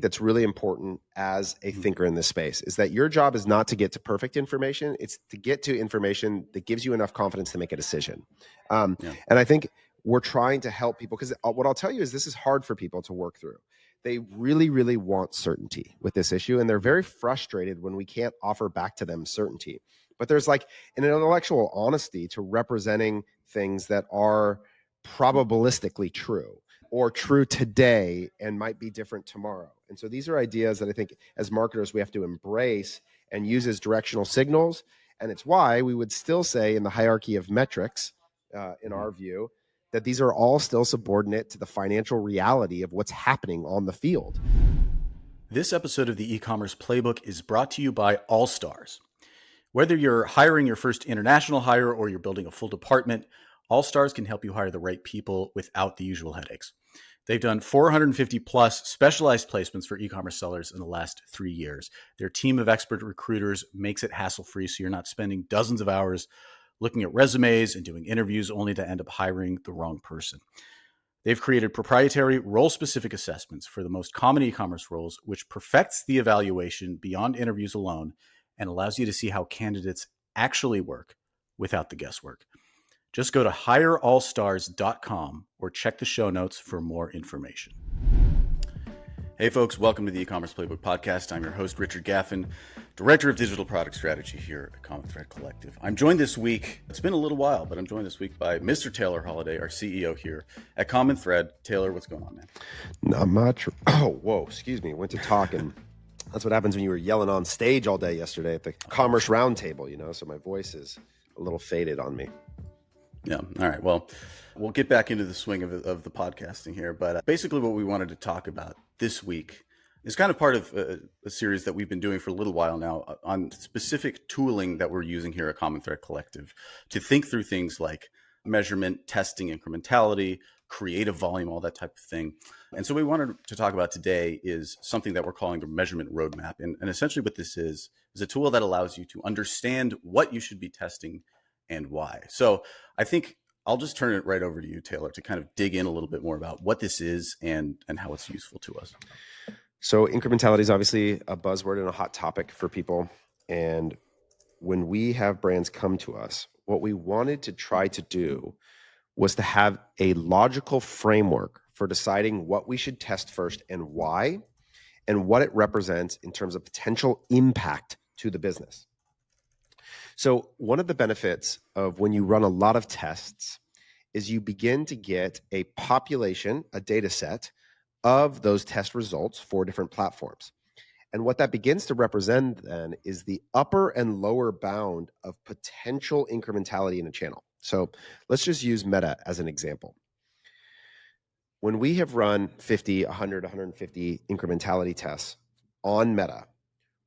that's really important as a thinker in this space is that your job is not to get to perfect information. It's to get to information that gives you enough confidence to make a decision. And I think we're trying to help people, because what I'll tell you is this is hard for people to work through. They really, really want certainty with this issue, and they're very frustrated when we can't offer back to them certainty. But there's like an intellectual honesty to representing things that are probabilistically true or true today and might be different tomorrow. And so these are ideas that I think as marketers we have to embrace and use as directional signals. And it's why we would still say in the hierarchy of metrics, in our view, that these are all still subordinate to the financial reality of what's happening on the field. This episode of the E-Commerce Playbook is brought to you by All-Stars. Whether you're hiring your first international hire or you're building a full department, All-Stars can help you hire the right people without the usual headaches. They've done 450 plus specialized placements for e-commerce sellers in the last 3 years. Their team of expert recruiters makes it hassle-free, so you're not spending dozens of hours looking at resumes and doing interviews only to end up hiring the wrong person. They've created proprietary role-specific assessments for the most common e-commerce roles, which perfects the evaluation beyond interviews alone and allows you to see how candidates actually work without the guesswork. Just go to hireallstars.com or check the show notes for more information. Hey folks, welcome to the E-Commerce Playbook podcast. I'm your host, Richard Gaffin, Director of Digital Product Strategy here at Common Thread Collective. I'm joined this week, it's been a little while, but I'm joined this week by Mr. Taylor Holiday, our CEO here at Common Thread. Taylor, what's going on, man? Not much. Oh, whoa, excuse me. Went to talk, and that's what happens when you were yelling on stage all day yesterday at the Commerce Roundtable, so my voice is a little faded on me. Yeah. All right. Well, we'll get back into the swing of the podcasting here. But basically what we wanted to talk about this week is kind of part of a series that we've been doing for a little while now on specific tooling that we're using here at Common Thread Collective to think through things like measurement, testing, incrementality, creative volume, all that type of thing. And so what we wanted to talk about today is something that we're calling the measurement roadmap. And essentially what this is a tool that allows you to understand what you should be testing and why. So I think I'll just turn it right over to you, Taylor, to kind of dig in a little bit more about what this is and how it's useful to us. So incrementality is obviously a buzzword and a hot topic for people. And when we have brands come to us, what we wanted to try to do was to have a logical framework for deciding what we should test first and why, and what it represents in terms of potential impact to the business. So one of the benefits of when you run a lot of tests is you begin to get a population, a data set of those test results for different platforms. And what that begins to represent then is the upper and lower bound of potential incrementality in a channel. So let's just use Meta as an example. When we have run 50, 100, 150 incrementality tests on Meta,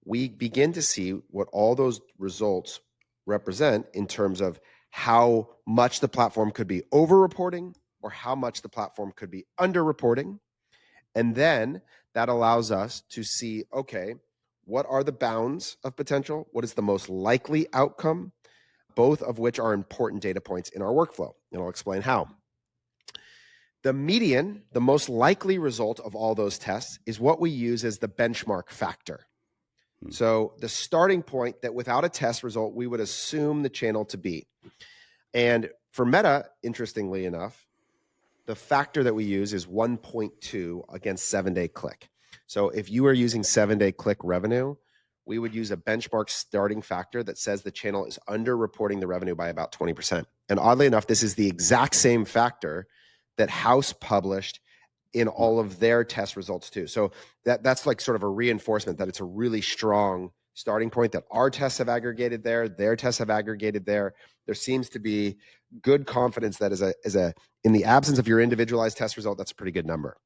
we begin to see what all those results represent in terms of how much the platform could be over-reporting or how much the platform could be under-reporting. And then that allows us to see, okay, what are the bounds of potential? What is the most likely outcome? Both of which are important data points in our workflow. And I'll explain how. The median, the most likely result of all those tests, is what we use as the benchmark factor. So the starting point that without a test result, we would assume the channel to be. And for Meta, interestingly enough, the factor that we use is 1.2 against 7-day click. So if you are using 7-day click revenue, we would use a benchmark starting factor that says the channel is underreporting the revenue by about 20%. And oddly enough, this is the exact same factor that House published in all of their test results too. So that's like sort of a reinforcement that it's a really strong starting point that our tests have aggregated there, their tests have aggregated there. There seems to be good confidence that in the absence of your individualized test result, that's a pretty good number.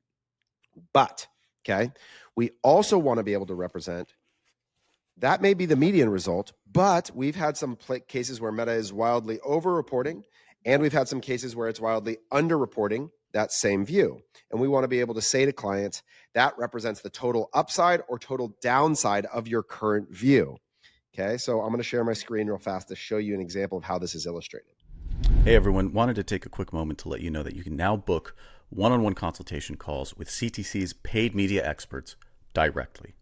But, okay, we also want to be able to represent that may be the median result, but we've had some cases where Meta is wildly over-reporting, and we've had some cases where it's wildly under-reporting that same view. And we want to be able to say to clients, that represents the total upside or total downside of your current view. Okay, so I'm going to share my screen real fast to show you an example of how this is illustrated. Hey everyone, wanted to take a quick moment to let you know that you can now book one-on-one consultation calls with CTC's paid media experts directly.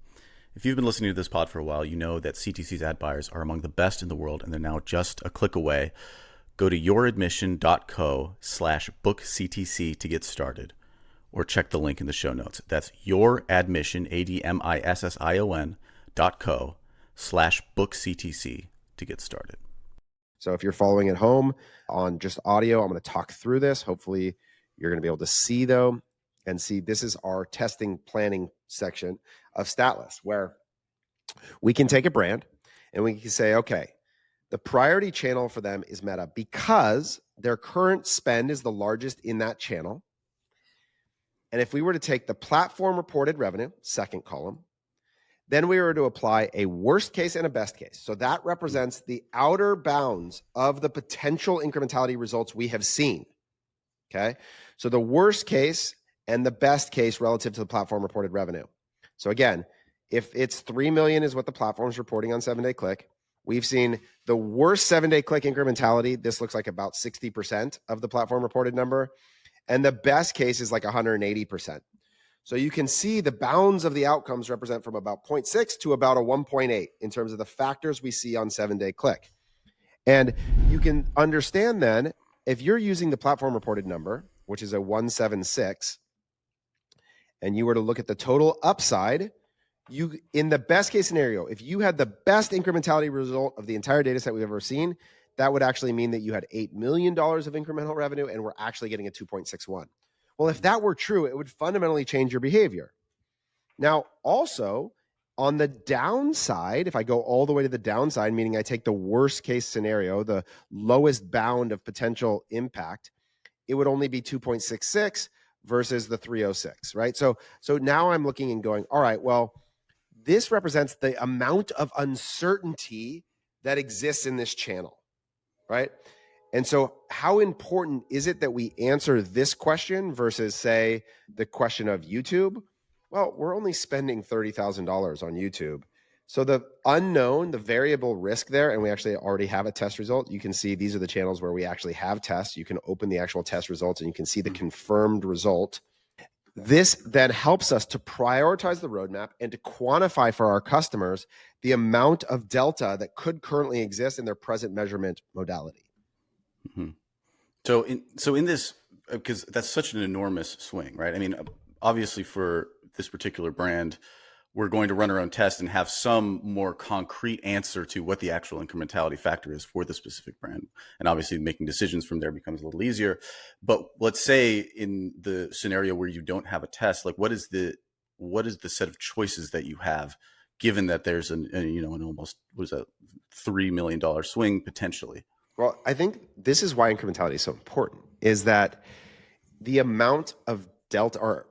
If you've been listening to this pod for a while, you know that CTC's ad buyers are among the best in the world, and they're now just a click away. Go to youradmission.co/bookctc to get started, or check the link in the show notes. That's youradmission, admission.co/bookctc to get started. So if you're following at home on just audio, I'm going to talk through this. Hopefully you're going to be able to see though, and see this is our testing planning section of Statless, where we can take a brand and we can say, okay, the priority channel for them is Meta because their current spend is the largest in that channel. And if we were to take the platform reported revenue, second column, then we were to apply a worst case and a best case. So that represents the outer bounds of the potential incrementality results we have seen. Okay. So the worst case and the best case relative to the platform reported revenue. So again, if it's 3 million is what the platform is reporting on 7-day click, we've seen the worst 7-day click incrementality. This looks like about 60% of the platform reported number. And the best case is like 180%. So you can see the bounds of the outcomes represent from about 0.6 to about a 1.8 in terms of the factors we see on 7-day click. And you can understand then, if you're using the platform reported number, which is a 176, and you were to look at the total upside, you, in the best case scenario, if you had the best incrementality result of the entire data set we've ever seen, that would actually mean that you had $8 million of incremental revenue and we're actually getting a 2.61. Well, if that were true, it would fundamentally change your behavior. Now, also on the downside, if I go all the way to the downside, meaning I take the worst case scenario, the lowest bound of potential impact, it would only be 2.66 versus the 306, right? So now I'm looking and going, all right, well, this represents the amount of uncertainty that exists in this channel, right? And so how important is it that we answer this question versus, say, the question of YouTube? Well, we're only spending $30,000 on YouTube. So the unknown, the variable risk there, and we actually already have a test result. You can see these are the channels where we actually have tests. You can open the actual test results and you can see the confirmed result. This then helps us to prioritize the roadmap and to quantify for our customers the amount of delta that could currently exist in their present measurement modality. Mm-hmm. So in this, because that's such an enormous swing, right? I mean, obviously for this particular brand, we're going to run our own test and have some more concrete answer to what the actual incrementality factor is for the specific brand. And obviously making decisions from there becomes a little easier. But let's say in the scenario where you don't have a test, like what is the set of choices that you have, given that there's an almost, what is that, $3 million swing potentially? Well, I think this is why incrementality is so important, is that the amount of delta, or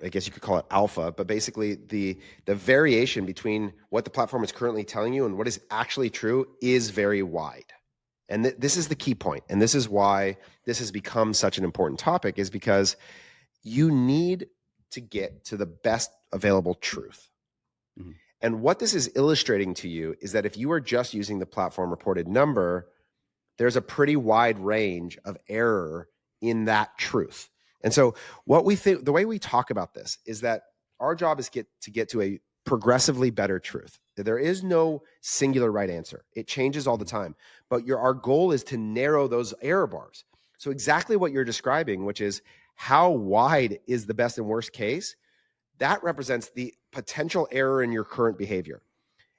I guess you could call it alpha, but basically the variation between what the platform is currently telling you and what is actually true is very wide. And this is the key point. And this is why this has become such an important topic, is because you need to get to the best available truth. Mm-hmm. And what this is illustrating to you is that if you are just using the platform reported number, there's a pretty wide range of error in that truth. And so what we think, the way we talk about this is that our job is to get to a progressively better truth. There is no singular right answer. It changes all the time, but our goal is to narrow those error bars. So exactly what you're describing, which is how wide is the best and worst case, that represents the potential error in your current behavior.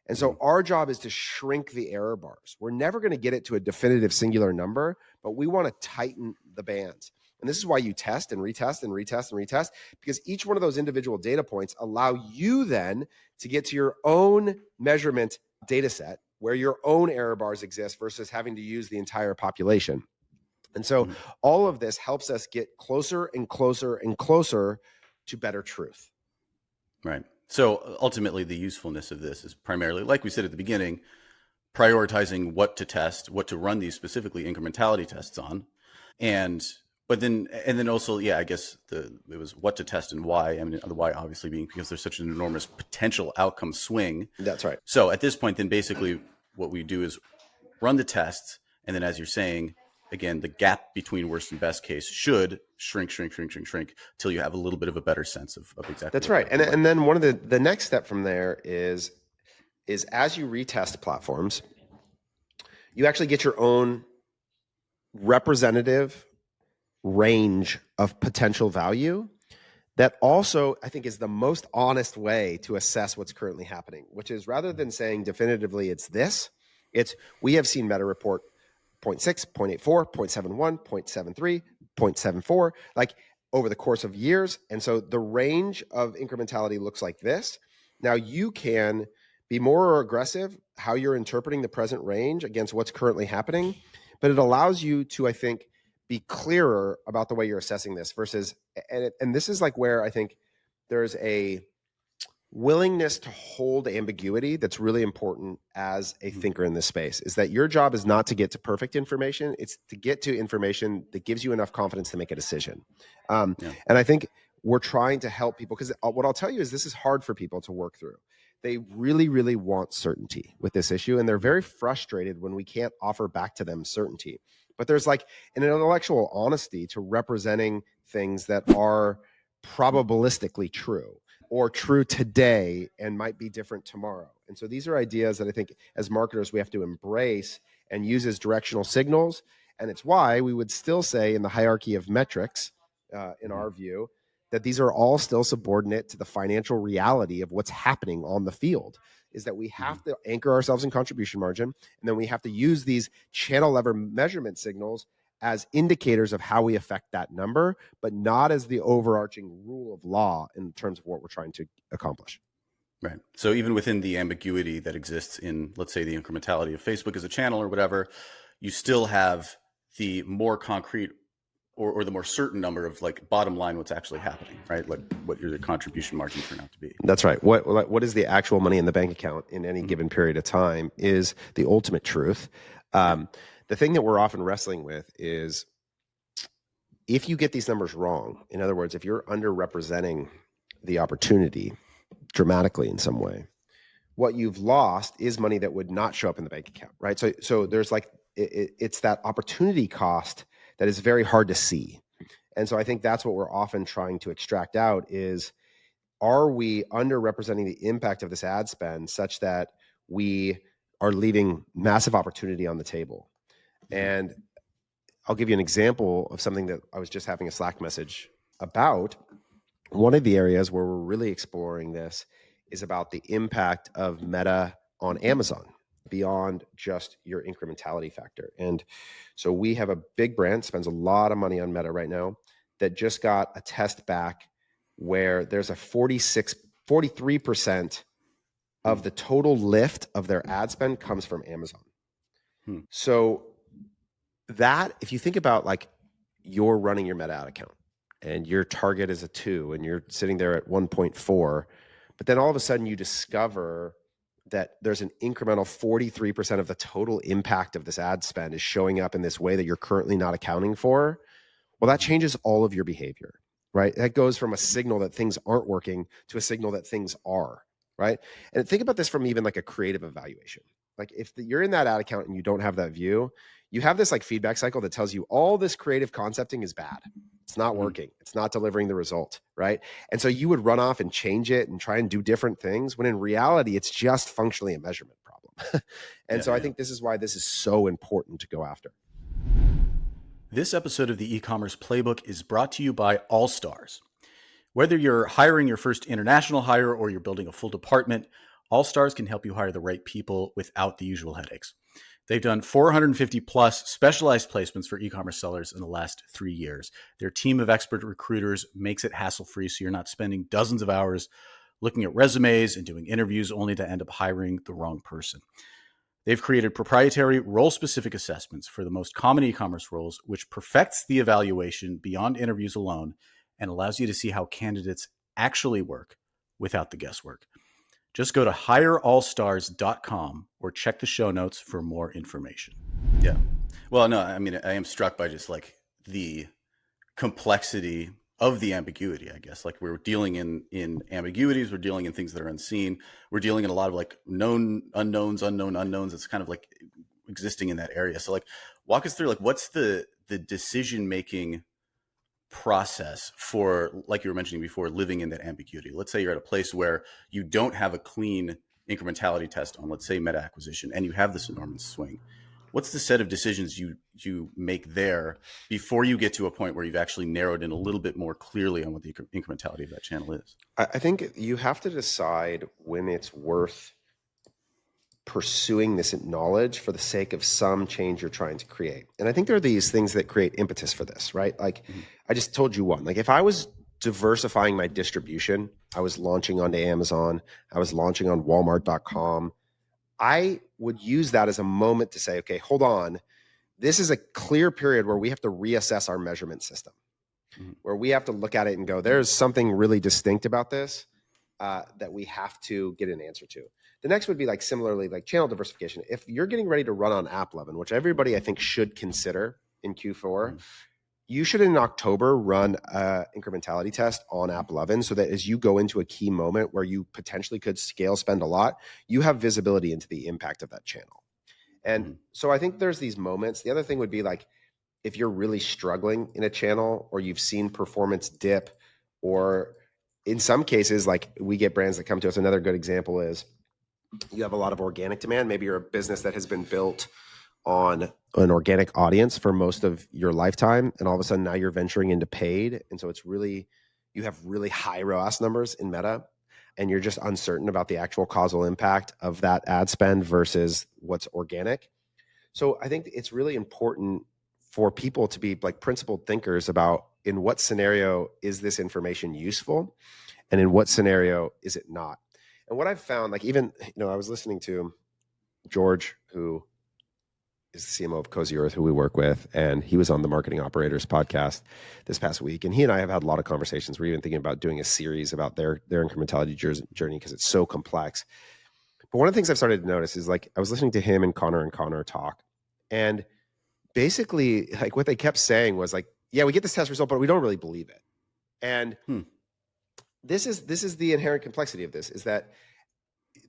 And so our job is to shrink the error bars. We're never going to get it to a definitive singular number, but we want to tighten the bands. And this is why you test and retest and retest and retest, because each one of those individual data points allow you then to get to your own measurement data set where your own error bars exist versus having to use the entire population. And so all of this helps us get closer and closer and closer to better truth. Right. So ultimately, the usefulness of this is primarily, like we said at the beginning, prioritizing what to test, what to run these specifically incrementality tests on, and then also, yeah, I guess it was what to test and why. I mean, the why obviously being because there's such an enormous potential outcome swing. That's right. So at this point, then basically what we do is run the tests, and then as you're saying, again, the gap between worst and best case should shrink till you have a little bit of a better sense of exactly That's what's right. happening. And then one of the next step from there is as you retest platforms, you actually get your own representative range of potential value that also I think is the most honest way to assess what's currently happening, which is rather than saying definitively it's this, it's we have seen Meta report 0.6, 0.84, 0.71, 0.73, 0.74, like over the course of years. And so the range of incrementality looks like this. Now you can be more aggressive how you're interpreting the present range against what's currently happening, but it allows you to, I think, be clearer about the way you're assessing this versus, and this is like where I think there's a willingness to hold ambiguity that's really important as a thinker in this space, is that your job is not to get to perfect information. It's to get to information that gives you enough confidence to make a decision. And I think we're trying to help people, because what I'll tell you is this is hard for people to work through. They really, really want certainty with this issue, and they're very frustrated when we can't offer back to them certainty. But there's like an intellectual honesty to representing things that are probabilistically true or true today and might be different tomorrow. And so these are ideas that I think as marketers we have to embrace and use as directional signals. And it's why we would still say in the hierarchy of metrics, in our view, that these are all still subordinate to the financial reality of what's happening on the field, is that we have to anchor ourselves in contribution margin, and then we have to use these channel level measurement signals as indicators of how we affect that number, but not as the overarching rule of law in terms of what we're trying to accomplish. Right. So even within the ambiguity that exists in, let's say, the incrementality of Facebook as a channel or whatever, you still have the more concrete or the more certain number of like bottom line what's actually happening, right? Like what your contribution margin turn out to be. That's right. What is the actual money in the bank account in any given period of time is the ultimate truth. The thing that we're often wrestling with is if you get these numbers wrong, in other words, if you're underrepresenting the opportunity dramatically in some way, what you've lost is money that would not show up in the bank account, right? So there's like, it's that opportunity cost that is very hard to see. And so I think that's what we're often trying to extract out is, are we underrepresenting the impact of this ad spend such that we are leaving massive opportunity on the table? And I'll give you an example of something that I was just having a Slack message about. One of the areas where we're really exploring this is about the impact of Meta on Amazon beyond just your incrementality factor. And so we have a big brand, spends a lot of money on Meta right now, that just got a test back where there's a 43% of the total lift of their ad spend comes from Amazon. So that, if you think about like you're running your Meta ad account and your target is a 2 and you're sitting there at 1.4, but then all of a sudden you discover that there's an incremental 43% of the total impact of this ad spend is showing up in this way that you're currently not accounting for. Well, that changes all of your behavior, right? That goes from a signal that things aren't working to a signal that things are, right? And think about this from even like a creative evaluation. Like if you're in that ad account and you don't have that view, you have this like feedback cycle that tells you all this creative concepting is bad. It's not working. It's not delivering the result, right? And so you would run off and change it and try and do different things when in reality, it's just functionally a measurement problem. I think this is why this is so important to go after. This episode of the E-Commerce Playbook is brought to you by All Stars. Whether you're hiring your first international hire or you're building a full department, All Stars can help you hire the right people without the usual headaches. They've done 450 plus specialized placements for e-commerce sellers in the last 3 years. Their team of expert recruiters makes it hassle-free, so you're not spending dozens of hours looking at resumes and doing interviews only to end up hiring the wrong person. They've created proprietary role-specific assessments for the most common e-commerce roles, which perfects the evaluation beyond interviews alone and allows you to see how candidates actually work without the guesswork. Just go to hireallstars.com or check the show notes for more information. Yeah. Well, no, I mean, I am struck by just like the complexity of the ambiguity, I guess. Like we're dealing in ambiguities, we're dealing in things that are unseen. We're dealing in a lot of like known unknowns, unknown unknowns. It's kind of like existing in that area. So like, walk us through, like, what's the decision making process for, like you were mentioning before, living in that ambiguity. Let's say you're at a place where you don't have a clean incrementality test on, let's say, meta acquisition, and you have this enormous swing. What's the set of decisions you make there before you get to a point where you've actually narrowed in a little bit more clearly on what the incrementality of that channel is? I think you have to decide when it's worth pursuing this knowledge for the sake of some change you're trying to create. And I think there are these things that create impetus for this, right? Like I just told you one. Like if I was diversifying my distribution, I was launching onto Amazon, I was launching on Walmart.com, I would use that as a moment to say, okay, hold on. This is a clear period where we have to reassess our measurement system, where we have to look at it and go, there's something really distinct about this that we have to get an answer to. The next would be like similarly, like channel diversification. If you're getting ready to run on AppLovin, which everybody I think should consider in Q4, you should in October run an incrementality test on AppLovin so that as you go into a key moment where you potentially could scale spend a lot, you have visibility into the impact of that channel. And so I think there's these moments. The other thing would be like, if you're really struggling in a channel or you've seen performance dip, or in some cases, like we get brands that come to us. Another good example is you have a lot of organic demand. Maybe you're a business that has been built on an organic audience for most of your lifetime. And all of a sudden now you're venturing into paid. And so it's really, you have really high ROAS numbers in Meta, and you're just uncertain about the actual causal impact of that ad spend versus what's organic. So I think it's really important for people to be like principled thinkers about in what scenario is this information useful and in what scenario is it not. And what I've found, like even, I was listening to George, who is the CMO of Cozy Earth, who we work with, and he was on the Marketing Operators podcast this past week. And he and I have had a lot of conversations. We're even thinking about doing a series about their incrementality journey because it's so complex. But one of the things I've started to notice is like I was listening to him and Connor talk, and basically like what they kept saying was like, yeah, we get this test result, but we don't really believe it. And this is the inherent complexity of this, is that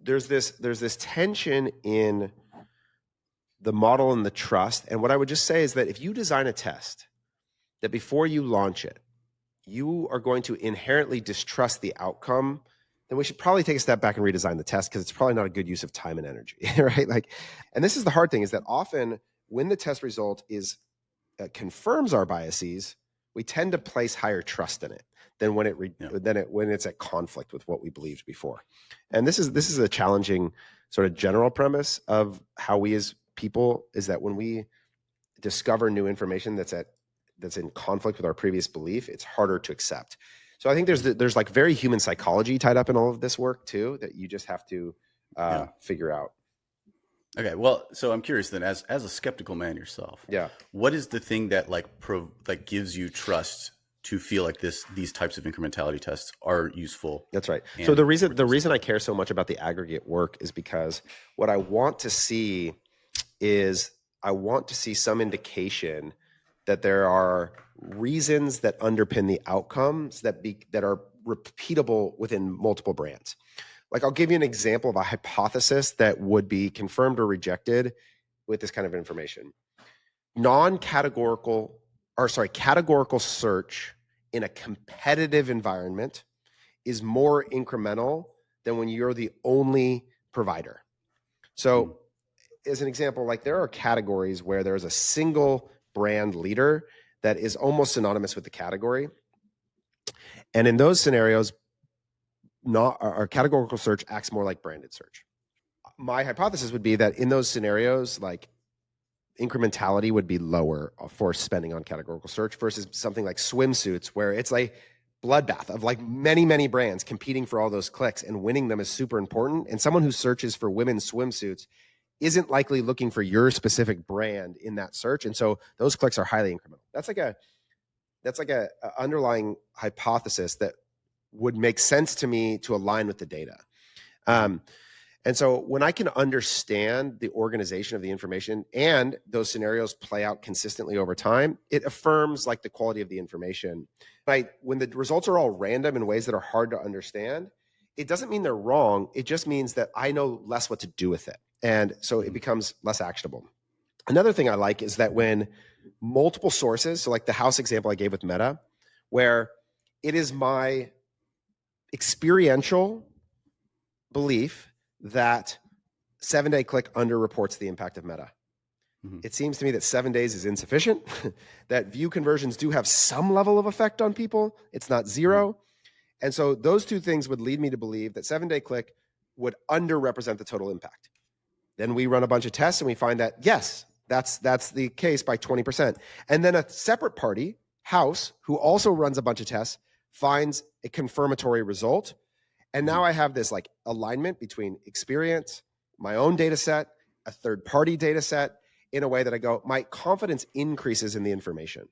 there's this tension in the model and the trust. And what I would just say is that if you design a test that before you launch it, you are going to inherently distrust the outcome, then we should probably take a step back and redesign the test, because it's probably not a good use of time and energy, right? Like, and this is the hard thing, is that often when the test result is confirms our biases, we tend to place higher trust in it than when when it's at conflict with what we believed before. And this is a challenging sort of general premise of how we as people, is that when we discover new information that's in conflict with our previous belief, it's harder to accept. So I think there's like very human psychology tied up in all of this work too, that you just have to figure out. Okay, well, so I'm curious then, as a skeptical man yourself, what is the thing that that gives you trust to feel like these types of incrementality tests are useful? That's right. So the reason I care so much about the aggregate work is because what I want to see is some indication that there are reasons that underpin the outcomes that are repeatable within multiple brands. Like I'll give you an example of a hypothesis that would be confirmed or rejected with this kind of information. Categorical search in a competitive environment is more incremental than when you're the only provider. So as an example, like there are categories where there's a single brand leader that is almost synonymous with the category. And in those scenarios, our categorical search acts more like branded search. My hypothesis would be that in those scenarios, like incrementality would be lower for spending on categorical search versus something like swimsuits, where it's like bloodbath of like many, many brands competing for all those clicks, and winning them is super important. And someone who searches for women's swimsuits isn't likely looking for your specific brand in that search. And so those clicks are highly incremental. That's like a underlying hypothesis that would make sense to me to align with the data. And so when I can understand the organization of the information and those scenarios play out consistently over time, it affirms like the quality of the information. When the results are all random in ways that are hard to understand, it doesn't mean they're wrong. It just means that I know less what to do with it. And so it becomes less actionable. Another thing I like is that when multiple sources, so like the house example I gave with Meta, where it is my experiential belief that 7-day click underreports the impact of Meta. Mm-hmm. It seems to me that 7 days is insufficient, that view conversions do have some level of effect on people. It's not zero. Mm-hmm. And so those two things would lead me to believe that 7-day click would underrepresent the total impact. Then we run a bunch of tests and we find that, yes, that's the case by 20%. And then a separate party, House, who also runs a bunch of tests, finds a confirmatory result. And now I have this like alignment between experience, my own data set, a third party data set, in a way that I go, my confidence increases in the information.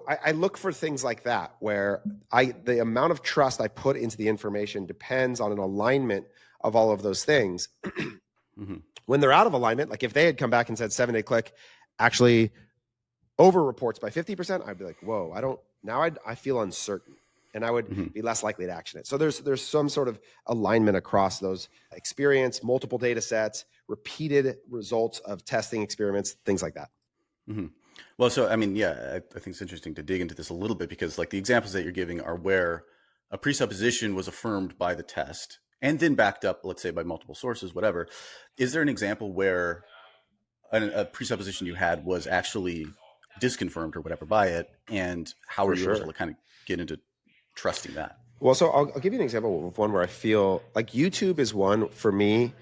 I look for things like that, where the amount of trust I put into the information depends on an alignment of all of those things. Mm-hmm. When they're out of alignment, like if they had come back and said 7-day click actually over reports by 50%, I'd be like, whoa, I feel uncertain, and I would be less likely to action it. So there's some sort of alignment across those experience, multiple data sets, repeated results of testing experiments, things like that. Mm-hmm. Well, so, I mean, yeah, I think it's interesting to dig into this a little bit, because like the examples that you're giving are where a presupposition was affirmed by the test and then backed up, let's say, by multiple sources, whatever. Is there an example where a presupposition you had was actually disconfirmed or whatever by it, and how are you able to kind of get into trusting that? Well, so I'll give you an example of one where I feel like YouTube is one for me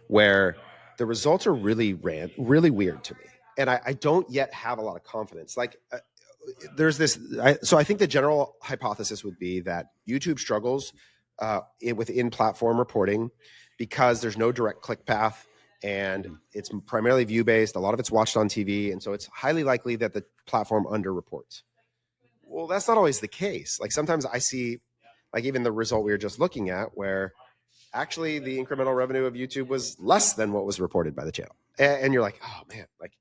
where the results are really weird to me. And I don't yet have a lot of confidence. Like there's this, so I think the general hypothesis would be that YouTube struggles with in-platform reporting because there's no direct click path, and it's primarily view-based. A lot of it's watched on TV. And so it's highly likely that the platform underreports. Well, that's not always the case. Like sometimes I see, like even the result we were just looking at, where actually the incremental revenue of YouTube was less than what was reported by the channel. And you're like, oh man, like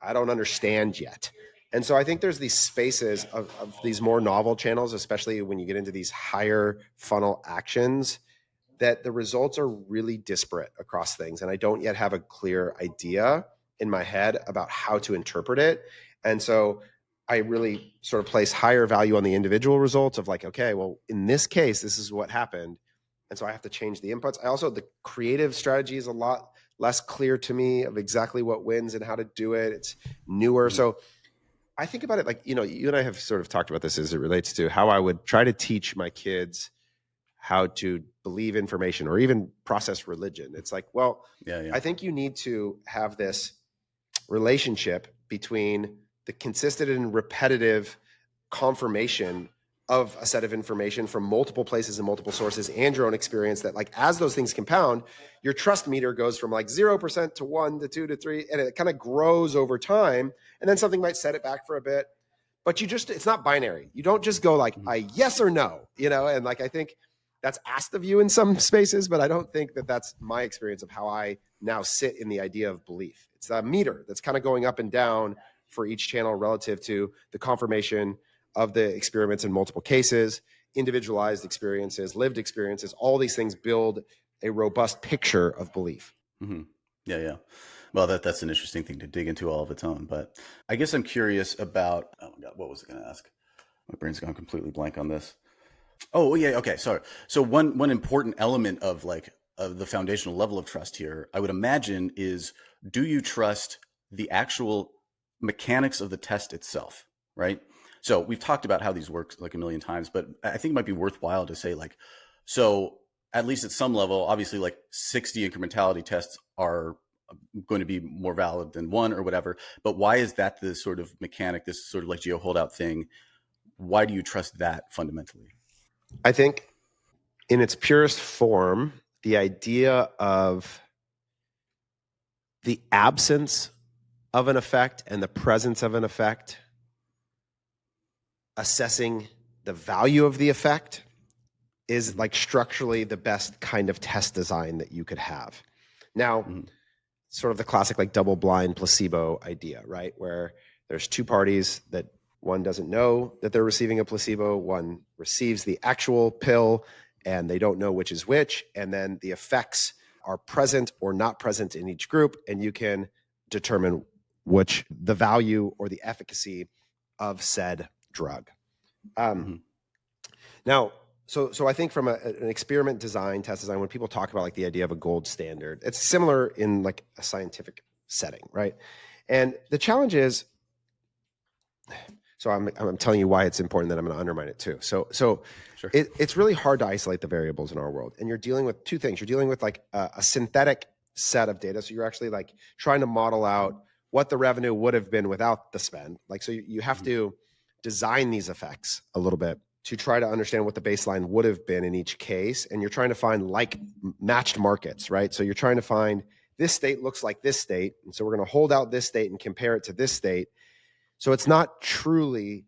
I don't understand yet. And so I think there's these spaces of these more novel channels, especially when you get into these higher funnel actions, that the results are really disparate across things. And I don't yet have a clear idea in my head about how to interpret it. And so I really sort of place higher value on the individual results of like, okay, well, in this case, this is what happened. And so I have to change the inputs. The creative strategy is a lot less clear to me of exactly what wins and how to do it. It's newer. Mm-hmm. So I think about it like, you and I have sort of talked about this as it relates to how I would try to teach my kids how to believe information or even process religion. It's like, well, I think you need to have this relationship between the consistent and repetitive confirmation of a set of information from multiple places and multiple sources and your own experience, that like as those things compound, your trust meter goes from like 0% to 1 to 2 to 3, and it kind of grows over time. And then something might set it back for a bit, but it's not binary. You don't just go like a yes or no, and like I think that's asked of you in some spaces, but I don't think that that's my experience of how I now sit in the idea of belief. It's a meter that's kind of going up and down for each channel relative to the confirmation of the experiments in multiple cases, individualized experiences, lived experiences. All these things build a robust picture of belief. Mm-hmm. Yeah. Well, that's an interesting thing to dig into all of its own. But I guess I'm curious about, oh my God, what was I going to ask? My brain's gone completely blank on this. Oh yeah. Okay. Sorry. So one important element of the foundational level of trust here, I would imagine, is, do you trust the actual mechanics of the test itself? Right. So we've talked about how these work like a million times, but I think it might be worthwhile to say so at least at some level, obviously like 60 incrementality tests are going to be more valid than one or whatever. But why is that the sort of mechanic, this sort of like geo holdout thing? Why do you trust that fundamentally? I think in its purest form, the idea of the absence of an effect and the presence of an effect, assessing the value of the effect, is like structurally the best kind of test design that you could have. Now, sort of the classic like double blind placebo idea, right? Where there's two parties that one doesn't know that they're receiving a placebo, one receives the actual pill and they don't know which is which. And then the effects are present or not present in each group. And you can determine which the value or the efficacy of said drug. Now, so I think from an experiment design, test design, when people talk about like the idea of a gold standard, it's similar in like a scientific setting, right? And the challenge is, so I'm telling you why it's important that I'm going to undermine it too. So Sure. it's really hard to isolate the variables in our world, and you're dealing with two things. You're dealing with like a synthetic set of data, so you're actually like trying to model out what the revenue would have been without the spend. Like, so you have to design these effects a little bit to try to understand what the baseline would have been in each case, and you're trying to find like matched markets, right? So you're trying to find this state looks like this state, and so we're going to hold out this state and compare it to this state. So it's not truly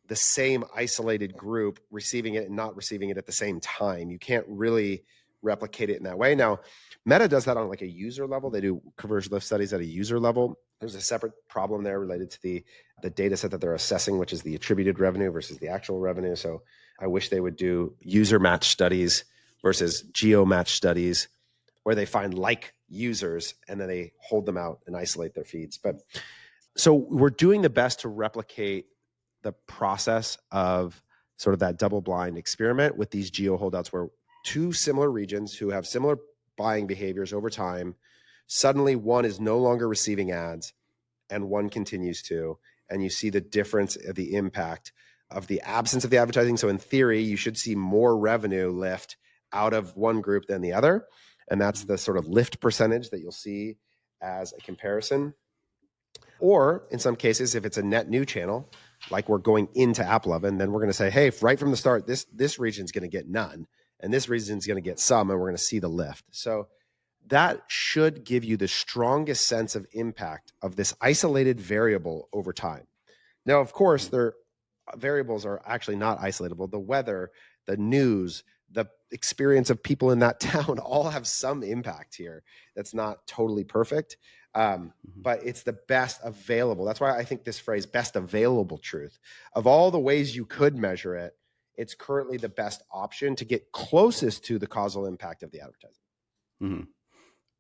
the same isolated group receiving it and not receiving it at the same time. You can't really replicate it in that way. Now, Meta does that on like a user level. They do conversion lift studies at a user level. There's a separate problem there related to the data set that they're assessing, which is the attributed revenue versus the actual revenue. So I wish they would do user match studies versus geo match studies where they find like users and then they hold them out and isolate their feeds. But so we're doing the best to replicate the process of sort of that double blind experiment with these geo holdouts where two similar regions who have similar buying behaviors over time, suddenly one is no longer receiving ads and one continues to, and you see the difference of the impact of the absence of the advertising. So in theory, you should see more revenue lift out of one group than the other. And that's the sort of lift percentage that you'll see as a comparison. Or in some cases, if it's a net new channel, like we're going into AppLovin, then we're going to say, hey, right from the start, this region is going to get none, and this region is going to get some, and we're going to see the lift. So that should give you the strongest sense of impact of this isolated variable over time. Now, of course, their variables are actually not isolatable. The weather, the news, the experience of people in that town all have some impact here. That's not totally perfect. But it's the best available. That's why I think this phrase, best available truth, of all the ways you could measure it, it's currently the best option to get closest to the causal impact of the advertising. Mm-hmm.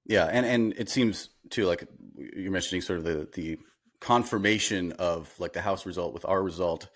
Yeah. And it seems too, like you're mentioning sort of the confirmation of like the house result with our result.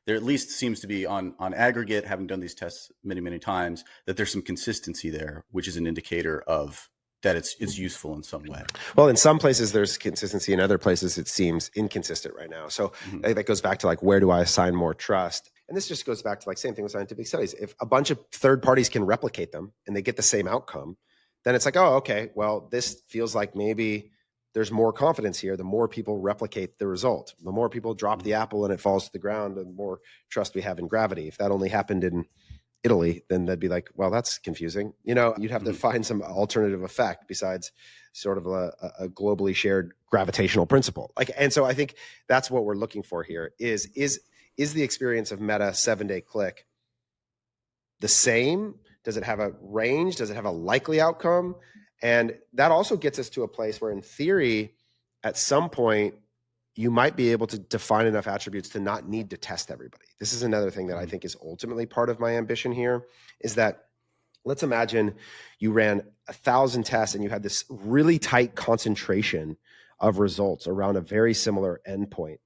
There at least seems to be on aggregate, having done these tests many, many times, that there's some consistency there, which is an indicator of that it's useful in some way. Well, in some places there's consistency. In other places it seems inconsistent right now. So that goes back to like, where do I assign more trust? And this just goes back to like same thing with scientific studies. If a bunch of third parties can replicate them and they get the same outcome, then it's like, oh, okay, well, this feels like maybe there's more confidence here. The more people replicate the result, the more people drop the apple and it falls to the ground, the more trust we have in gravity. If that only happened in Italy, then they'd be like, well, that's confusing. You know, you'd have to find some alternative effect besides sort of a globally shared gravitational principle. Like, and so I think that's what we're looking for here is the experience of Meta 7-day click the same? Does it have a range? Does it have a likely outcome? And that also gets us to a place where in theory, at some point, you might be able to define enough attributes to not need to test everybody. This is another thing that I think is ultimately part of my ambition here, is that let's imagine you ran 1,000 tests and you had this really tight concentration of results around a very similar endpoint.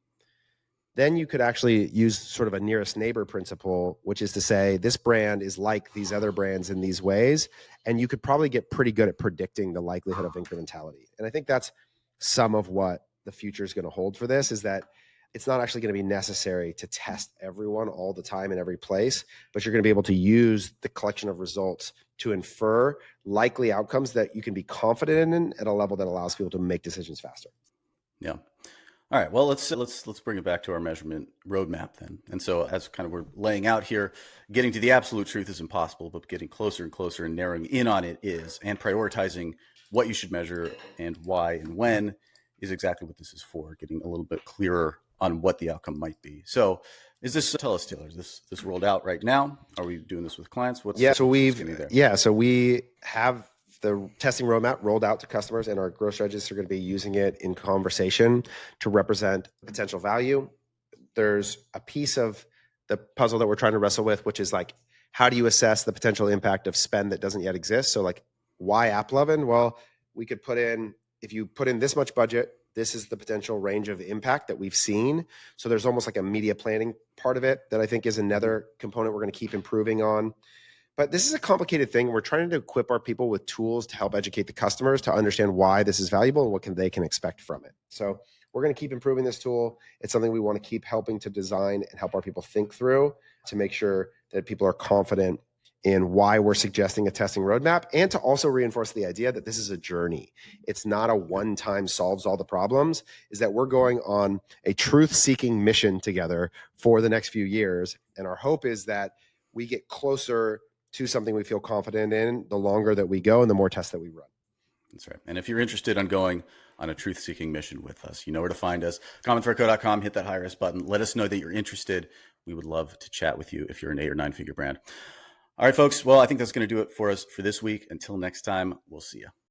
Then you could actually use sort of a nearest neighbor principle, which is to say this brand is like these other brands in these ways, and you could probably get pretty good at predicting the likelihood of incrementality. And I think that's some of what the future is going to hold for this, is that it's not actually going to be necessary to test everyone all the time in every place, but you're going to be able to use the collection of results to infer likely outcomes that you can be confident in at a level that allows people to make decisions faster. Yeah. All right. Well, let's bring it back to our measurement roadmap then. And so, as kind of we're laying out here, getting to the absolute truth is impossible, but getting closer and closer and narrowing in on it is, and prioritizing what you should measure and why and when is exactly what this is for. Getting a little bit clearer on what the outcome might be. So, tell us, Taylor, is this rolled out right now? Are we doing this with clients? So we have the testing roadmap rolled out to customers, and our growth strategists are going to be using it in conversation to represent potential value. There's a piece of the puzzle that we're trying to wrestle with, which is like, how do you assess the potential impact of spend that doesn't yet exist? So like, why AppLovin? Well, we could if you put in this much budget, this is the potential range of impact that we've seen. So there's almost like a media planning part of it that I think is another component we're going to keep improving on. But this is a complicated thing. We're trying to equip our people with tools to help educate the customers to understand why this is valuable and what they can expect from it. So we're going to keep improving this tool. It's something we want to keep helping to design and help our people think through to make sure that people are confident in why we're suggesting a testing roadmap, and to also reinforce the idea that this is a journey. It's not a one-time solves all the problems, is that we're going on a truth-seeking mission together for the next few years. And our hope is that we get closer to something we feel confident in the longer that we go and the more tests that we run. That's right. And if you're interested in going on a truth-seeking mission with us, you know where to find us. commonthreadco.com, hit that hire us button. Let us know that you're interested. We would love to chat with you if you're an 8 or 9 figure brand. All right, folks. Well, I think that's going to do it for us for this week. Until next time, we'll see you.